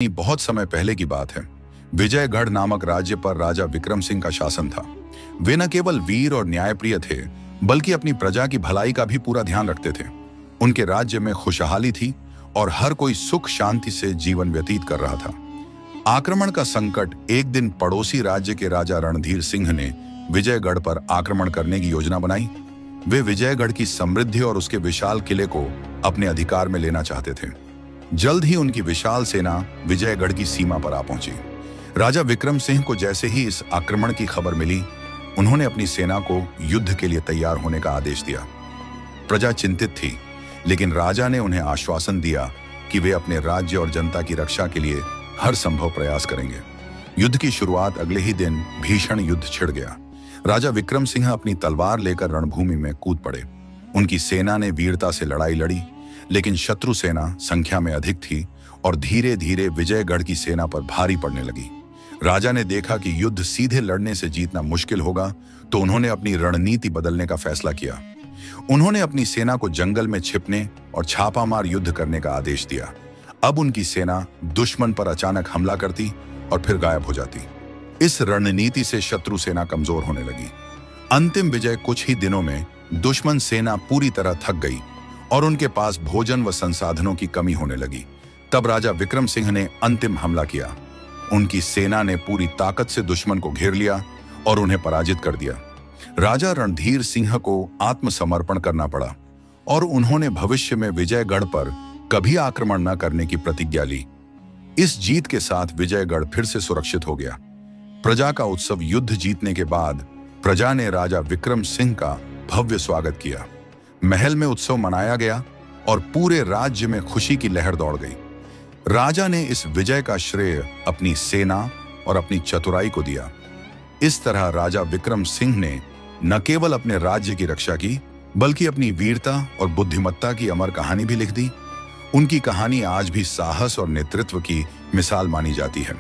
बहुत समय पहले की बात है। विजयगढ़ नामक राज्य पर राजा विक्रम सिंह का शासन था। वे न केवल वीर और न्यायप्रिय थे, बल्कि अपनी प्रजा की भलाई का भी पूरा ध्यान रखते थे। उनके राज्य में खुशहाली थी और हर कोई सुख शांति से जीवन व्यतीत कर रहा था। आक्रमण का संकट एक दिन पड़ोसी राज्य के राजा रणधीर सिंह ने विजयगढ़ पर आक्रमण करने की योजना बनाई। वे विजयगढ़ की समृद्धि और उसके विशाल किले को अपने अधिकार में लेना चाहते थे। जल्द ही उनकी विशाल सेना विजयगढ़ की सीमा पर आ पहुंची। राजा विक्रम सिंह को जैसे ही इस आक्रमण की खबर मिली, उन्होंने अपनी सेना को युद्ध के लिए तैयार होने का आदेश दिया। प्रजा चिंतित थी, लेकिन राजा ने उन्हें आश्वासन दिया कि वे अपने राज्य और जनता की रक्षा के लिए हर संभव प्रयास करेंगे। युद्ध की शुरुआत अगले ही दिन भीषण युद्ध छिड़ गया। राजा विक्रम सिंह अपनी तलवार लेकर रणभूमि में कूद पड़े। उनकी सेना ने वीरता से लड़ाई लड़ी, लेकिन शत्रु सेना संख्या में अधिक थी और धीरे धीरे विजयगढ़ की सेना पर भारी पड़ने लगी। राजा ने देखा कि युद्ध सीधे लड़ने से जीतना मुश्किल होगा, तो उन्होंने अपनी रणनीति बदलने का फैसला किया। उन्होंने अपनी सेना को जंगल में छिपने और छापामार युद्ध करने का आदेश दिया। अब उनकी सेना दुश्मन पर अचानक हमला करती और फिर गायब हो जाती। इस रणनीति से शत्रु सेना कमजोर होने लगी। अंतिम विजय कुछ ही दिनों में दुश्मन सेना पूरी तरह थक गई और उनके पास भोजन व संसाधनों की कमी होने लगी। तब राजा विक्रम सिंह ने अंतिम हमला किया। उनकी सेना ने पूरी ताकत से दुश्मन को घेर लिया और उन्हें पराजित कर दिया। राजा रणधीर सिंह को आत्मसमर्पण करना पड़ा और उन्होंने भविष्य में विजयगढ़ पर कभी आक्रमण न करने की प्रतिज्ञा ली। इस जीत के साथ विजयगढ़ फिर से सुरक्षित हो गया। प्रजा का उत्सव युद्ध जीतने के बाद प्रजा ने राजा विक्रम सिंह का भव्य स्वागत किया। महल में उत्सव मनाया गया और पूरे राज्य में खुशी की लहर दौड़ गई। राजा ने इस विजय का श्रेय अपनी सेना और अपनी चतुराई को दिया। इस तरह राजा विक्रम सिंह ने न केवल अपने राज्य की रक्षा की, बल्कि अपनी वीरता और बुद्धिमत्ता की अमर कहानी भी लिख दी। उनकी कहानी आज भी साहस और नेतृत्व की मिसाल मानी जाती है।